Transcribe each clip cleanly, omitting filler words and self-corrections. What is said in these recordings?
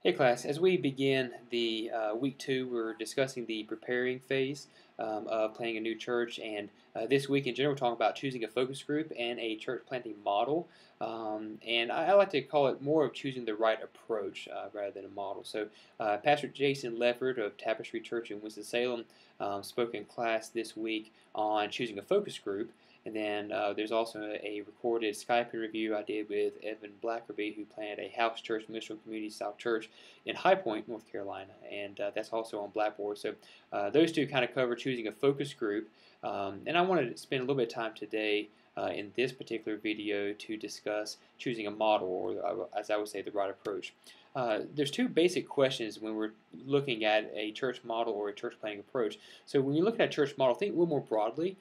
Hey class, as we begin the week two, we're discussing the preparing phase of planning a new church. And this week in general, we're talking about choosing a focus group and a church planting model. And I like to call it more of choosing the right approach rather than a model. So, Pastor Jason Lefford of Tapestry Church in Winston-Salem spoke in class this week on choosing a focus group. And then there's also a recorded Skype interview I did with Evan Blackerby, who planted a house church, Missional Community South Church in High Point, North Carolina, and that's also on Blackboard. So those two kind of cover choosing a focus group, and I wanted to spend a little bit of time today in this particular video to discuss choosing a model, or as I would say, the right approach. There's two basic questions when we're looking at a church model or a church planning approach. So when you look at a church model, think a little more broadly.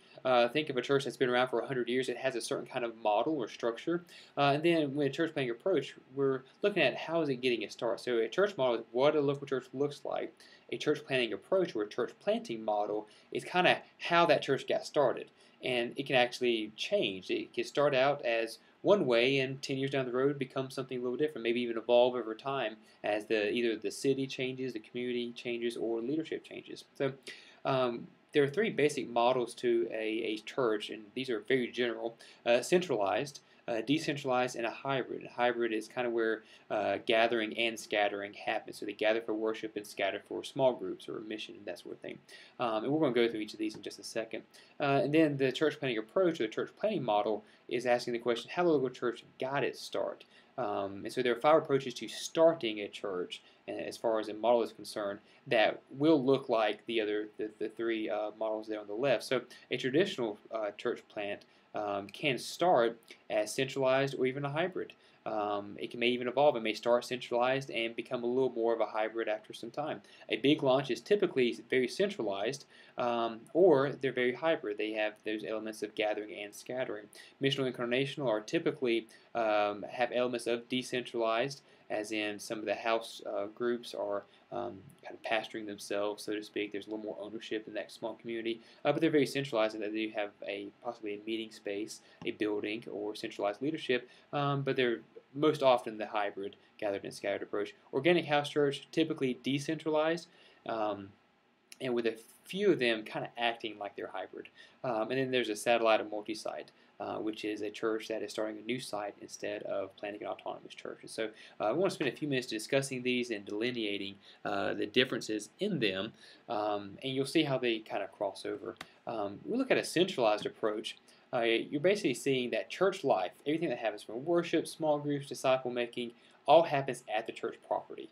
Think of a church that's been around for 100 years. It has a certain kind of model or structure. And then with a church planning approach, we're looking at how is it getting its start. So a church model is what a local church looks like. A church planning approach or a church planting model is kind of how that church got started. And it can actually change. It can start out as one way and 10 years down the road become something a little different, maybe even evolve over time as either the city changes, the community changes, or leadership changes. So there are three basic models to a church, and these are very general: centralized, decentralized, and a hybrid. A hybrid is kind of where gathering and scattering happen. So they gather for worship and scatter for small groups or mission, that sort of thing. And we're going to go through each of these in just a second. And then the church planning approach or the church planning model is asking the question, how the local church got its start? And so there are five approaches to starting a church, as far as a model is concerned, that will look like the three models there on the left. So a traditional church plant can start as centralized or even a hybrid. It may even evolve. It may start centralized and become a little more of a hybrid after some time. A big launch is typically very centralized, or they're very hybrid. They have those elements of gathering and scattering. Missional incarnational are typically have elements of decentralized, as in some of the house groups are kind of pastoring themselves, so to speak. There's a little more ownership in that small community, but they're very centralized in that they have possibly a meeting space, a building, or centralized leadership, but they're most often the hybrid gathered and scattered approach. Organic house church, typically decentralized, and with a few of them kind of acting like they're hybrid. And then there's a satellite or multi-site, which is a church that is starting a new site instead of planting an autonomous church. And so I want to spend a few minutes discussing these and delineating the differences in them, and you'll see how they kind of cross over. We look at a centralized approach. You're basically seeing that church life, everything that happens from worship, small groups, disciple making, all happens at the church property.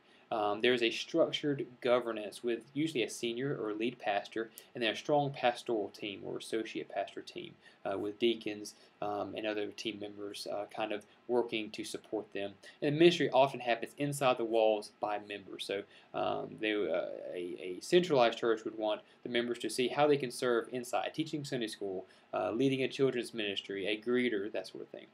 There's a structured governance with usually a senior or lead pastor, and then a strong pastoral team or associate pastor team with deacons and other team members kind of working to support them. And the ministry often happens inside the walls by members. So a centralized church would want the members to see how they can serve inside, teaching Sunday school, leading a children's ministry, a greeter, that sort of thing.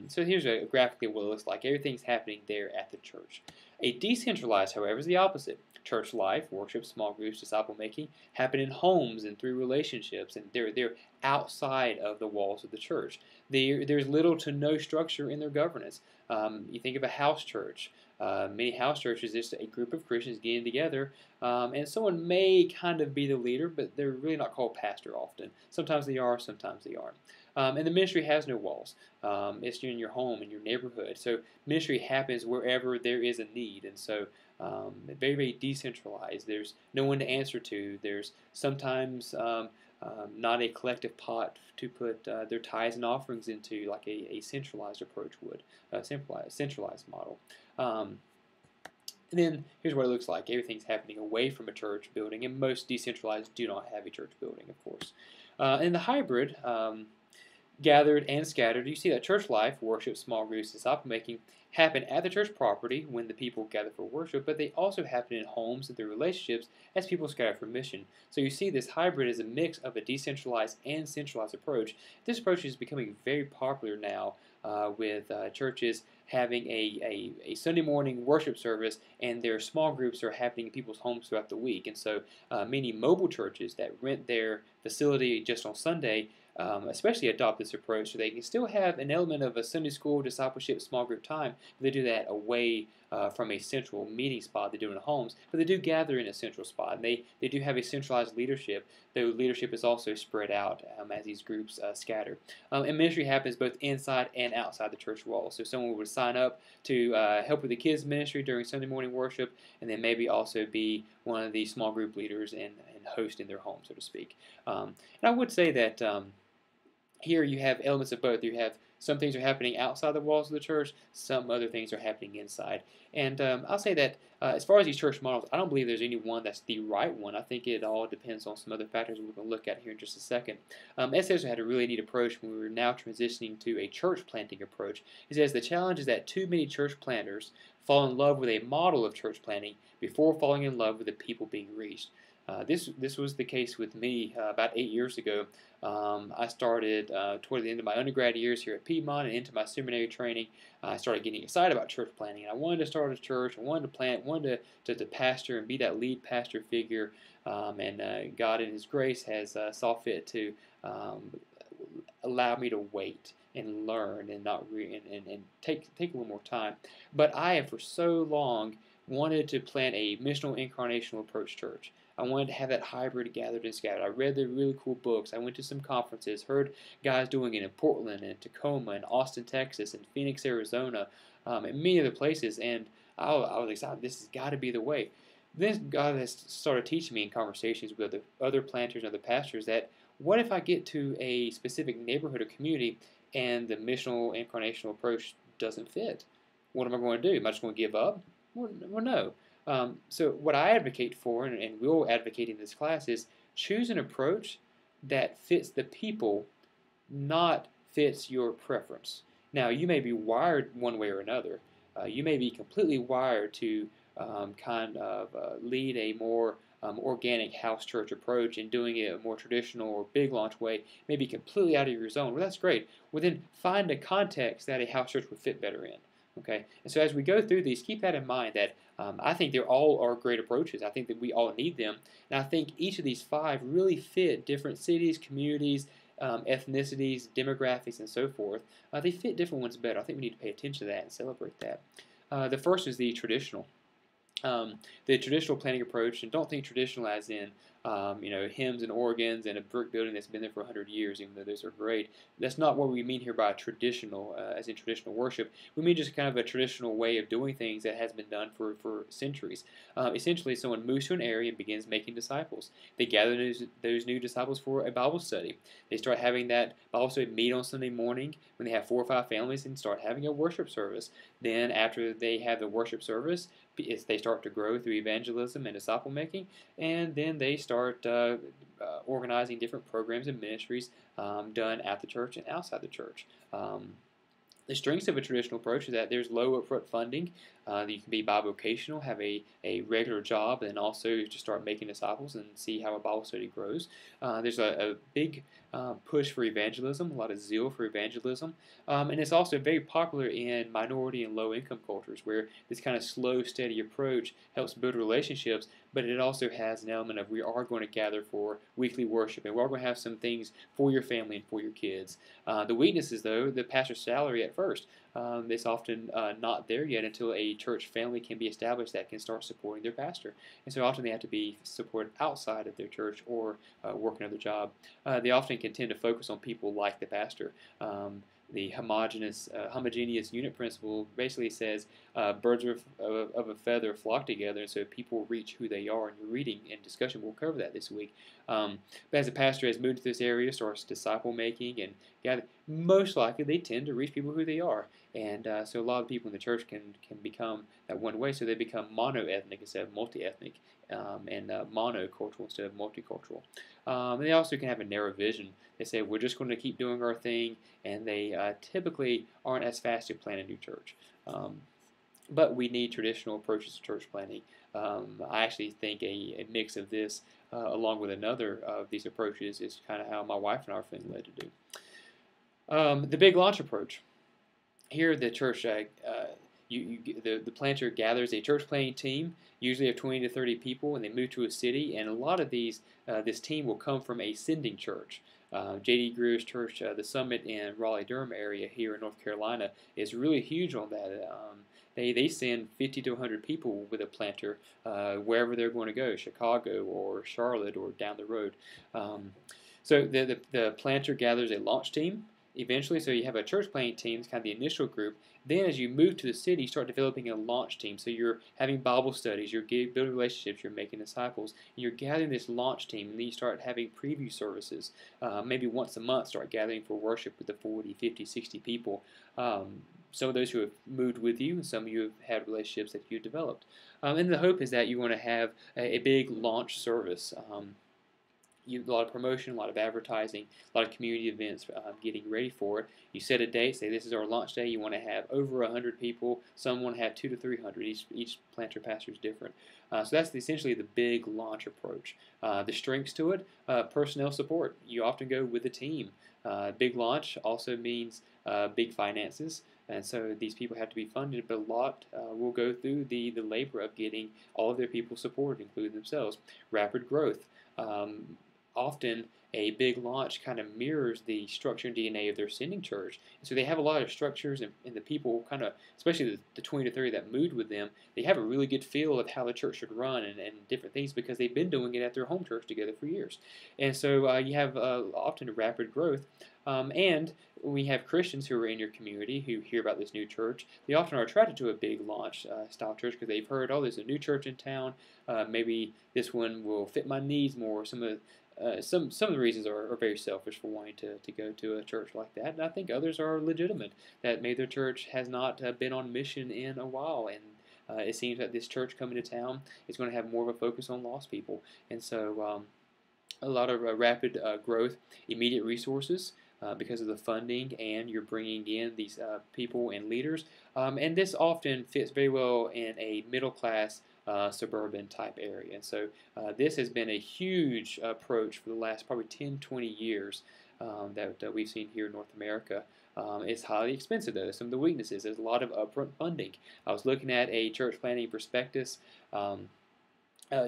So here's graphically what it looks like. Everything's happening there at the church. A decentralized, however, is the opposite. Church life, worship, small groups, disciple making happen in homes and through relationships, and they're outside of the walls of the church. There's little to no structure in their governance. You think of a house church. Many house churches, it's a group of Christians getting together, and someone may kind of be the leader, but they're really not called pastor often. Sometimes they are, sometimes they aren't. And the ministry has no walls. It's in your home, in your neighborhood. So ministry happens wherever there is a need. And so very, very decentralized. There's no one to answer to. There's sometimes not a collective pot to put their tithes and offerings into like a centralized approach would, a centralized model. And then here's what it looks like. Everything's happening away from a church building, and most decentralized do not have a church building, of course. In the hybrid, gathered and scattered, you see that church life, worship, small groups, disciple making happen at the church property when the people gather for worship, but they also happen in homes and through relationships as people scatter for mission. So you see this hybrid is a mix of a decentralized and centralized approach. This approach is becoming very popular now with churches having a Sunday morning worship service, and their small groups are happening in people's homes throughout the week. And so many mobile churches that rent their facility just on Sunday especially adopt this approach, so they can still have an element of a Sunday school, discipleship, small group time, but they do that away from a central meeting spot they do in homes, but they do gather in a central spot. And they do have a centralized leadership, though leadership is also spread out as these groups scatter. And ministry happens both inside and outside the church walls. So someone would sign up to help with the kids' ministry during Sunday morning worship, and then maybe also be one of the small group leaders and host in their home, so to speak. And I would say that here you have elements of both. You have some things are happening outside the walls of the church, some other things are happening inside. And I'll say that as far as these church models, I don't believe there's any one that's the right one. I think it all depends on some other factors we're going to look at here in just a second. S. had a really neat approach when we were now transitioning to a church planting approach. He says the challenge is that too many church planters fall in love with a model of church planting before falling in love with the people being reached. This was the case with me about 8 years ago. I started toward the end of my undergrad years here at Piedmont and into my seminary training. I started getting excited about church planting, and I wanted to start a church. I wanted to plant, wanted to pastor and be that lead pastor figure. And God, in His grace, has saw fit to allow me to wait and learn and and take a little more time. But I have for so long wanted to plant a missional incarnational approach church. I wanted to have that hybrid gathered and scattered. I read the really cool books. I went to some conferences, heard guys doing it in Portland and Tacoma and Austin, Texas and Phoenix, Arizona, and many other places. And I was excited. This has got to be the way. Then God has started teaching me in conversations with other planters and other pastors that what if I get to a specific neighborhood or community and the missional incarnational approach doesn't fit? What am I going to do? Am I just going to give up? Well, no. So what I advocate for, and we'll advocate in this class, is choose an approach that fits the people, not fits your preference. Now, you may be wired one way or another. You may be completely wired to lead a more organic house church approach and doing it a more traditional or big launch way, may be completely out of your zone. Well, that's great. Well, then find a context that a house church would fit better in. Okay, and so as we go through these, keep that in mind that I think they're all are great approaches. I think that we all need them, and I think each of these 5 really fit different cities, communities, ethnicities, demographics, and so forth. They fit different ones better. I think we need to pay attention to that and celebrate that. The first is the traditional. The traditional planning approach, and don't think traditional as in hymns and organs and a brick building that's been there for 100 years, even though those are great. That's not what we mean here by traditional, as in traditional worship. We mean just kind of a traditional way of doing things that has been done for centuries. Essentially, someone moves to an area and begins making disciples. They gather those new disciples for a Bible study. They start having that Bible study meet on Sunday morning when they have 4 or 5 families and start having a worship service. Then after they have the worship service, they start to grow through evangelism and disciple making, and then they start organizing different programs and ministries done at the church and outside the church. The strengths of a traditional approach is that there's low upfront funding. You can be bivocational, have a regular job, and also just start making disciples and see how a Bible study grows. There's a big push for evangelism, a lot of zeal for evangelism, and it's also very popular in minority and low-income cultures where this kind of slow, steady approach helps build relationships, but it also has an element of we are going to gather for weekly worship, and we're going to have some things for your family and for your kids. The weaknesses, though, the pastor's salary at first. It's often not there yet until a church family can be established that can start supporting their pastor. And so often they have to be supported outside of their church or work another job. They often can tend to focus on people like the pastor. The homogeneous unit principle basically says birds of a feather flock together, and so people reach who they are. And your reading and discussion will cover that this week. But as a pastor has moved to this area, starts disciple making and gather, most likely they tend to reach people who they are. And so a lot of people in the church can become that one way, so they become mono-ethnic instead of multi-ethnic, and monocultural instead of multicultural. And they also can have a narrow vision. They say, we're just going to keep doing our thing, and they typically aren't as fast to plant a new church. But we need traditional approaches to church planting. I actually think a mix of this, along with another of these approaches, is kind of how my wife and I are feeling led to do. The big launch approach. Here, the church, the planter gathers a church planting team, usually of 20 to 30 people, and they move to a city. And a lot of these, this team will come from a sending church. J.D. Greer's church, the Summit in Raleigh-Durham area here in North Carolina, is really huge on that. they send 50 to 100 people with a planter wherever they're going to go, Chicago or Charlotte or down the road. Um, so the planter gathers a launch team eventually. So you have a church planting team, it's kind of the initial group. Then as you move to the city, you start developing a launch team. So you're having Bible studies, you're building relationships, you're making disciples, and you're gathering this launch team. And then you start having preview services. Maybe once a month, start gathering for worship with the 40, 50, 60 people. Some of those who have moved with you, and some of you have had relationships that you developed. And the hope is that you want to have a big launch service. A lot of promotion, a lot of advertising, a lot of community events getting ready for it. You set a date, say this is our launch day. You want to have over 100 people. Some want to have 200 to 300. Each planter pastor is different. So that's essentially the big launch approach. The strengths to it, personnel support. You often go with a team. Big launch also means big finances. And so these people have to be funded, but a lot will go through the labor of getting all of their people supported, including themselves. Rapid growth. Often a big launch kind of mirrors the structure and DNA of their sending church. And so they have a lot of structures, and the people kind of, especially the 20 to 30 that moved with them, they have a really good feel of how the church should run and different things because they've been doing it at their home church together for years. And so you have often rapid growth. And when we have Christians who are in your community who hear about this new church, they often are attracted to a big launch style church because they've heard, oh, there's a new church in town. Maybe this one will fit my needs more. Some of the reasons are very selfish for wanting to go to a church like that, and I think others are legitimate. That maybe their church has not been on mission in a while, and it seems that this church coming to town is going to have more of a focus on lost people, and so a lot of rapid growth, immediate resources. Because of the funding, and you're bringing in these people and leaders. And this often fits very well in a middle class suburban type area. And so this has been a huge approach for the last probably 10, 20 years that we've seen here in North America. It's highly expensive though. Some of the weaknesses, there's a lot of upfront funding. I was looking at a church planting prospectus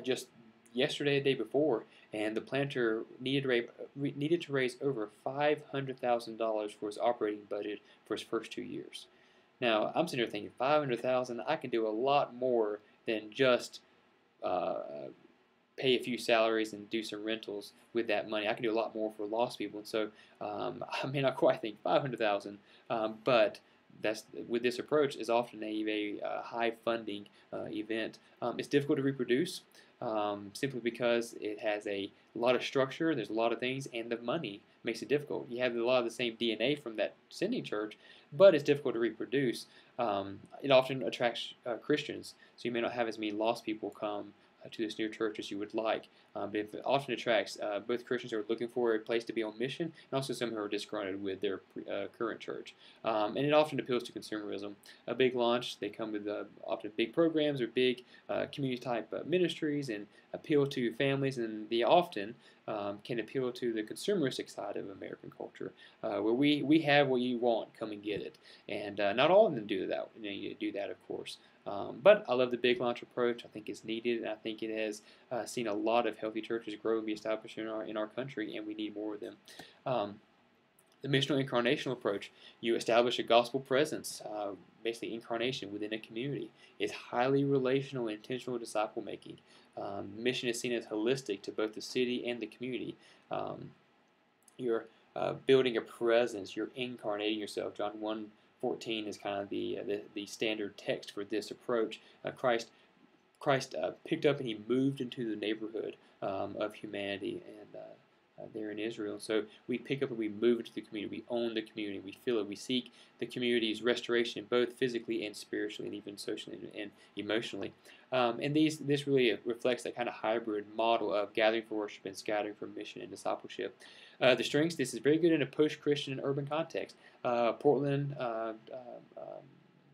just yesterday, the day before, and the planter needed to raise over $500,000 for his operating budget for his first 2 years. Now, I'm sitting here thinking, $500,000, I can do a lot more than just pay a few salaries and do some rentals with that money. I can do a lot more for lost people, and so I may not quite think $500,000, but with this approach is often a very high funding event. It's difficult to reproduce. Simply because it has a lot of structure, there's a lot of things, and the money makes it difficult. You have a lot of the same DNA from that sending church, but it's difficult to reproduce. It often attracts Christians, so you may not have as many lost people come to this new church as you would like. But it often attracts both Christians who are looking for a place to be on mission and also some who are disgruntled with their current church. And it often appeals to consumerism. A big launch, they come with often big programs or big community-type ministries and appeal to families, and they often can appeal to the consumeristic side of American culture, where we have what you want, come and get it. And not all of them do that. You do that, of course. But I love the big launch approach. I think it's needed, and I think it has seen a lot of healthy churches grow and be established in our country, and we need more of them. The missional incarnational approach, you establish a gospel presence, basically incarnation within a community. It's highly relational, intentional disciple making. Mission is seen as holistic to both the city and the community. You're building a presence. You're incarnating yourself. John 1:14 is kind of the standard text for this approach. Christ picked up and he moved into the neighborhood of humanity and there in Israel. So we pick up and we move into the community. We own the community. We feel it. We seek the community's restoration, both physically and spiritually, and even socially and emotionally. And this really reflects that kind of hybrid model of gathering for worship and scattering for mission and discipleship. The strengths, this is very good in a post-Christian and urban context. Portland,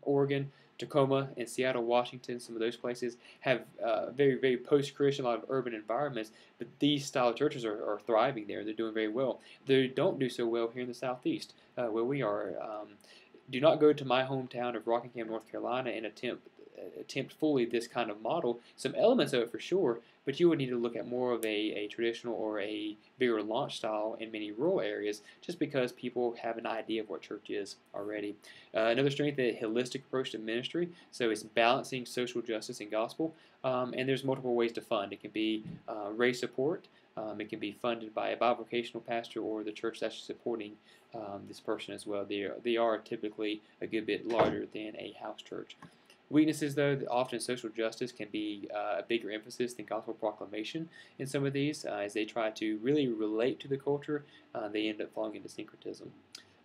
Oregon, Tacoma, and Seattle, Washington, some of those places have very, very post-Christian, a lot of urban environments, but these style churches are thriving there. They're doing very well. They don't do so well here in the Southeast, where we are. Do not go to my hometown of Rockingham, North Carolina, and attempt attempt fully this kind of model. Some elements of it for sure, but you would need to look at more of a traditional or a bigger launch style in many rural areas, just because people have an idea of what church is already. Another strength is a holistic approach to ministry, so it's balancing social justice and gospel, and there's multiple ways to fund. It can be raise support. It can be funded by a bivocational pastor or the church that's supporting this person as well. They are typically a good bit larger than a house church. Weaknesses, though, often social justice can be a bigger emphasis than gospel proclamation in some of these. As they try to really relate to the culture, they end up falling into syncretism.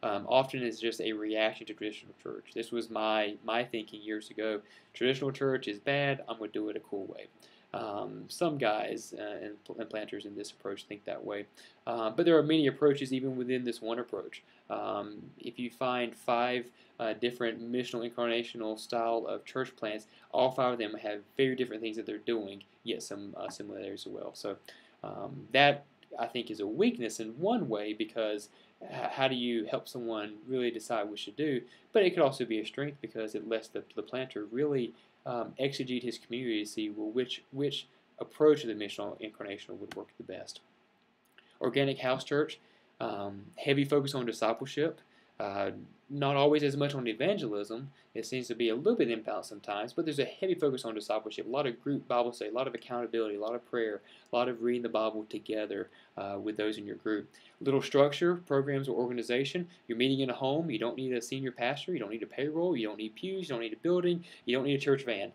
Often it's just a reaction to traditional church. This was my thinking years ago. Traditional church is bad, I'm going to do it a cool way. Some guys and planters in this approach think that way. But there are many approaches even within this one approach. If you find 5 different missional incarnational style of church plants, all 5 of them have very different things that they're doing, yet some similarities as well. So that, I think, is a weakness in one way, because how do you help someone really decide what to do? But it could also be a strength, because it lets the planter really exegete his community to see, well, which approach of the missional incarnational would work the best. Organic house church, heavy focus on discipleship, not always as much on evangelism. It seems to be a little bit imbalanced sometimes, but there's a heavy focus on discipleship, a lot of group Bible study, a lot of accountability, a lot of prayer, a lot of reading the Bible together with those in your group. Little structure, programs, or organization. You're meeting in a home. You don't need a senior pastor. You don't need a payroll. You don't need pews. You don't need a building. You don't need a church van.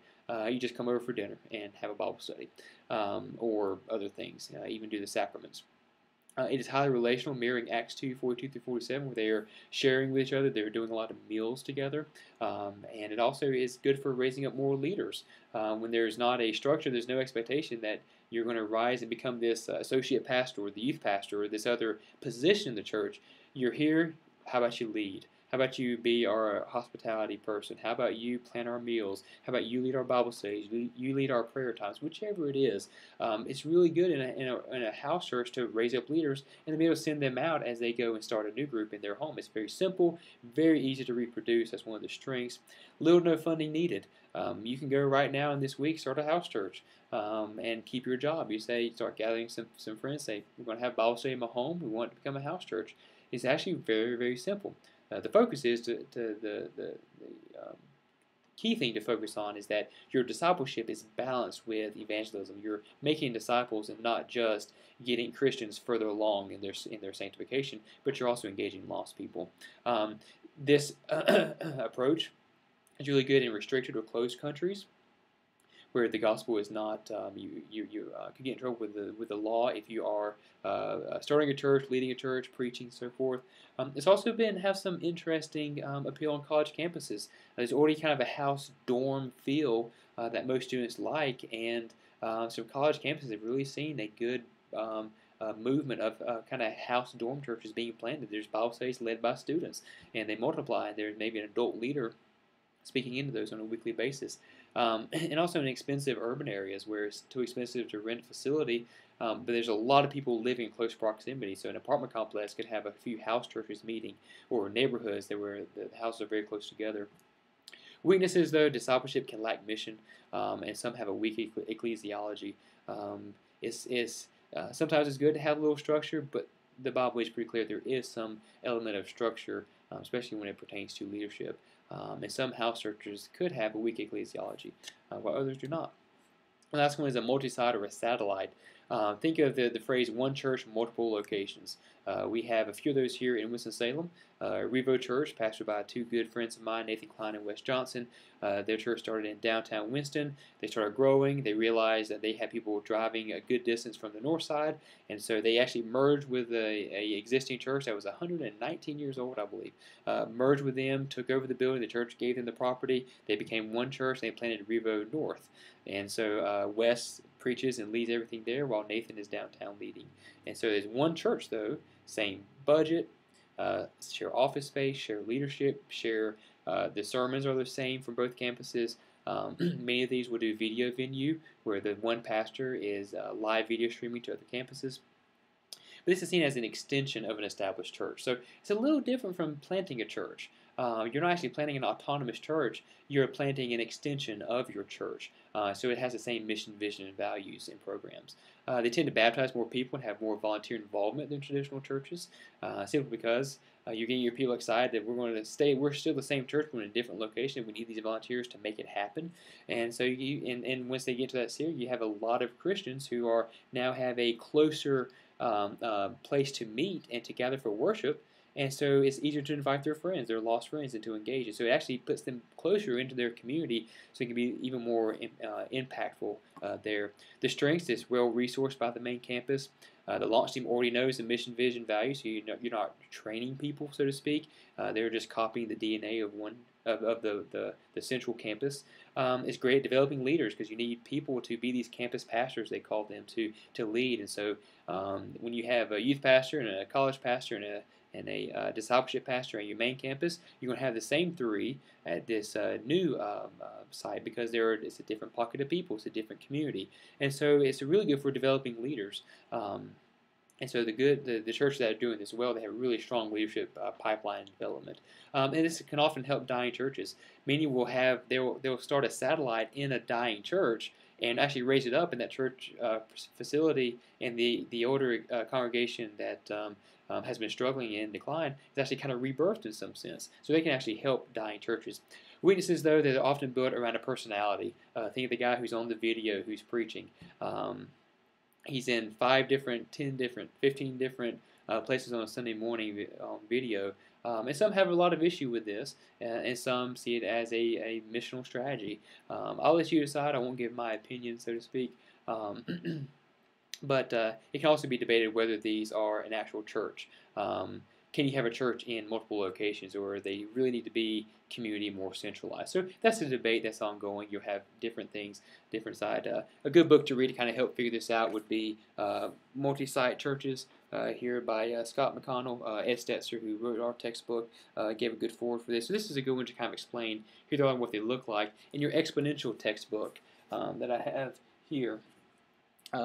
You just come over for dinner and have a Bible study or other things, even do the sacraments. It is highly relational, mirroring Acts 2:42-47, where they are sharing with each other. They're doing a lot of meals together. And it also is good for raising up moral leaders. When there's not a structure, there's no expectation that you're going to rise and become this associate pastor or the youth pastor or this other position in the church. You're here, how about you lead? How about you be our hospitality person? How about you plan our meals? How about you lead our Bible studies? You lead our prayer times, whichever it is. It's really good in a house church to raise up leaders and to be able to send them out as they go and start a new group in their home. It's very simple, very easy to reproduce. That's one of the strengths. Little to no funding needed. You can go right now in this week, start a house church and keep your job. You start gathering some friends, say, we're going to have Bible study in my home. We want it to become a house church. It's actually very, very simple. The focus is the key thing to focus on is that your discipleship is balanced with evangelism. You're making disciples and not just getting Christians further along in their sanctification, but you're also engaging lost people. This approach is really good in restricted or closed countries, where the gospel is not, you could get in trouble with the law if you are starting a church, leading a church, preaching, so forth. It's also have some interesting appeal on college campuses. There's already kind of a house dorm feel that most students like, and some college campuses have really seen a good movement of kind of house dorm churches being planted. There's Bible studies led by students, and they multiply. There's maybe an adult leader speaking into those on a weekly basis. And also in expensive urban areas where it's too expensive to rent a facility, but there's a lot of people living in close proximity. So an apartment complex could have a few house churches meeting, or neighborhoods where the houses are very close together. Weaknesses, though, discipleship can lack mission, and some have a weak ecclesiology. Sometimes it's good to have a little structure, but the Bible is pretty clear there is some element of structure, especially when it pertains to leadership. And some house churches could have a weak ecclesiology, while others do not. The last one is a multi-site or a satellite. Think of the phrase one church, multiple locations. We have a few of those here in Winston-Salem. Revo Church, pastored by 2 good friends of mine, Nathan Klein and Wes Johnson. Their church started in downtown Winston. They started growing. They realized that they had people driving a good distance from the north side, and so they actually merged with a existing church that was 119 years old, I believe. Merged with them, took over the building. The church gave them the property. They became one church. And they planted Revo North. And so Wes preaches and leads everything there, while Nathan is downtown leading. And so there's one church, though, same budget, share office space, share leadership, share the sermons are the same from both campuses. Many of these will do video venue, where the one pastor is live video streaming to other campuses. But this is seen as an extension of an established church. So it's a little different from planting a church. you're not actually planting an autonomous church. You're planting an extension of your church. So it has the same mission, vision, and values and programs. They tend to baptize more people and have more volunteer involvement than traditional churches, simply because you're getting your people excited that we're going to stay. We're still the same church, we're in a different location. We need these volunteers to make it happen. And so and once they get to that series, you have a lot of Christians who are now have a closer place to meet and to gather for worship. And so it's easier to invite their friends, their lost friends, and to engage. And so it actually puts them closer into their community, so it can be even more impactful there. The strengths is well resourced by the main campus. The launch team already knows the mission, vision, value, so you're not training people, so to speak. They're just copying the DNA of one of the central campus. It's great at developing leaders because you need people to be these campus pastors, they call them, to lead. And so when you have a youth pastor and a college pastor and a discipleship pastor on your main campus, you're going to have the same three at this new site because it's a different pocket of people, it's a different community. And so it's really good for developing leaders. And so the churches that are doing this well, they have a really strong leadership pipeline development, and this can often help dying churches. Many they'll start a satellite in a dying church and actually raise it up in that church facility, and the older congregation that has been struggling in decline is actually kind of rebirthed in some sense. So they can actually help dying churches. Weaknesses, though, they're often built around a personality. Think of the guy who's on the video who's preaching. He's in 5 different, 10 different, 15 different places on a Sunday morning on video. And some have a lot of issue with this, and some see it as a missional strategy. I'll let you decide. I won't give my opinion, so to speak. But it can also be debated whether these are an actual church. Can you have a church in multiple locations, or they really need to be community more centralized? So that's a debate that's ongoing. You'll have different things, different side. A good book to read to kind of help figure this out would be Multi-Site Churches here by Scott McConnell. Ed Stetzer, who wrote our textbook, gave a good forward for this. So this is a good one to kind of explain here on what they look like. In your exponential textbook that I have here,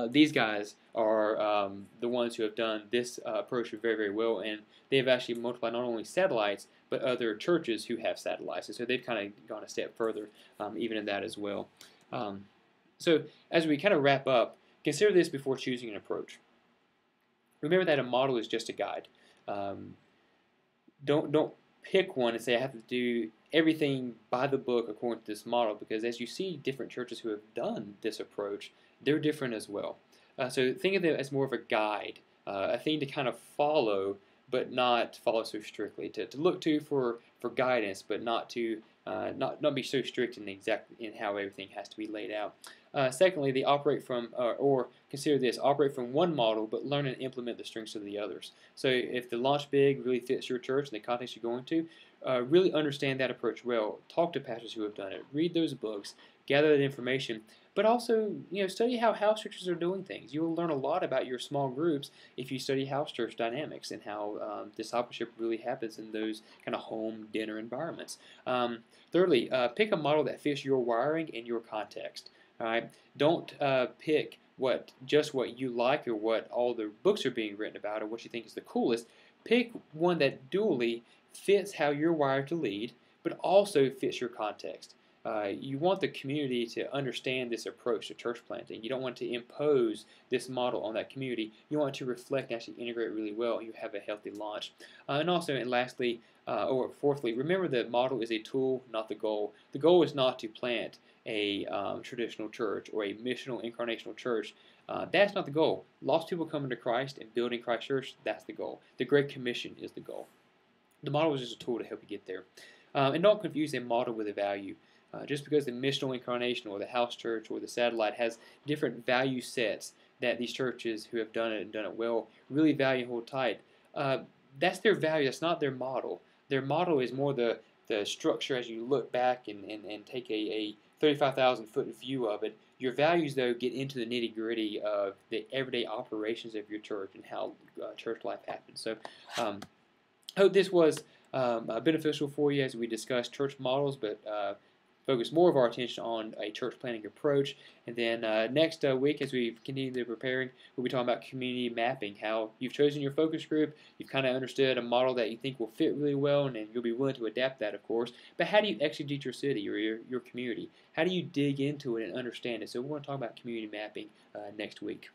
these guys are the ones who have done this approach very, very well, and they have actually multiplied not only satellites, but other churches who have satellites. And so they've kind of gone a step further, even in that as well. So as we kind of wrap up, consider this before choosing an approach. Remember that a model is just a guide. Don't pick one and say I have to do everything by the book according to this model, because as you see different churches who have done this approach, they're different as well. So think of it as more of a guide, a thing to kind of follow, but not follow so strictly. To look to for guidance, but not to not be so strict in how everything has to be laid out. Secondly, they operate from, or consider this, operate from one model, but learn and implement the strengths of the others. So if the launch big really fits your church and the context you're going to, really understand that approach well. Talk to pastors who have done it. Read those books. Gather that information. But also, study how house churches are doing things. You will learn a lot about your small groups if you study house church dynamics and how discipleship really happens in those kind of home dinner environments. Thirdly, pick a model that fits your wiring and your context. All right, don't pick just what you like or what all the books are being written about or what you think is the coolest. Pick one that dually fits how you're wired to lead, but also fits your context. You want the community to understand this approach to church planting. You don't want to impose this model on that community. You want it to reflect and actually integrate really well. You have a healthy launch. And lastly, or fourthly, remember that model is a tool, not the goal. The goal is not to plant a traditional church or a missional incarnational church. That's not the goal. Lost people coming to Christ and building Christ Church, that's the goal. The Great Commission is the goal. The model is just a tool to help you get there. And don't confuse a model with a value. Just because the missional incarnation or the house church or the satellite has different value sets that these churches who have done it and done it well really value and hold tight, that's their value. That's not their model. Their model is more the structure as you look back and take a 35,000-foot view of it. Your values, though, get into the nitty-gritty of the everyday operations of your church and how church life happens. So I hope this was beneficial for you as we discuss church models, but focus more of our attention on a church planting approach. And then next week, as we continue the preparing, we'll be talking about community mapping, how you've chosen your focus group, you've kind of understood a model that you think will fit really well, and you'll be willing to adapt that, of course. But how do you exegete your city or your community? How do you dig into it and understand it? So we're going to talk about community mapping next week.